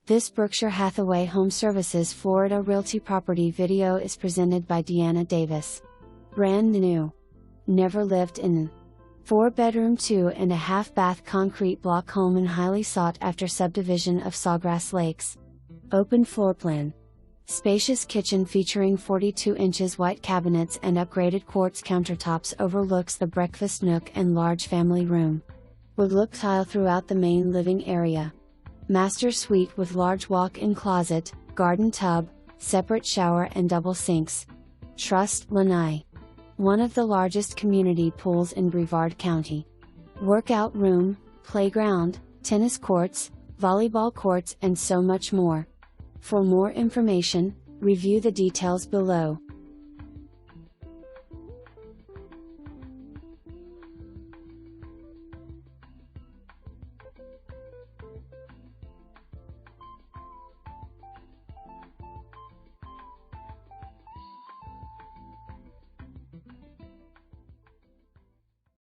This Berkshire Hathaway HomeServices Florida Realty property video is presented by Deanna Davis. Brand new. Never lived in. 4-bedroom 2.5 bath concrete block home in highly sought after subdivision of Sawgrass Lakes. Open floor plan. Spacious kitchen featuring 42 inches white cabinets and upgraded quartz countertops overlooks the breakfast nook and large family room. Wood look tile throughout the main living area. Master suite with large walk-in closet, garden tub, separate shower and double sinks. Trussed lanai. One of the largest community pools in Brevard County. Workout room, playground, tennis courts, volleyball courts and so much more. For more information, review the details below.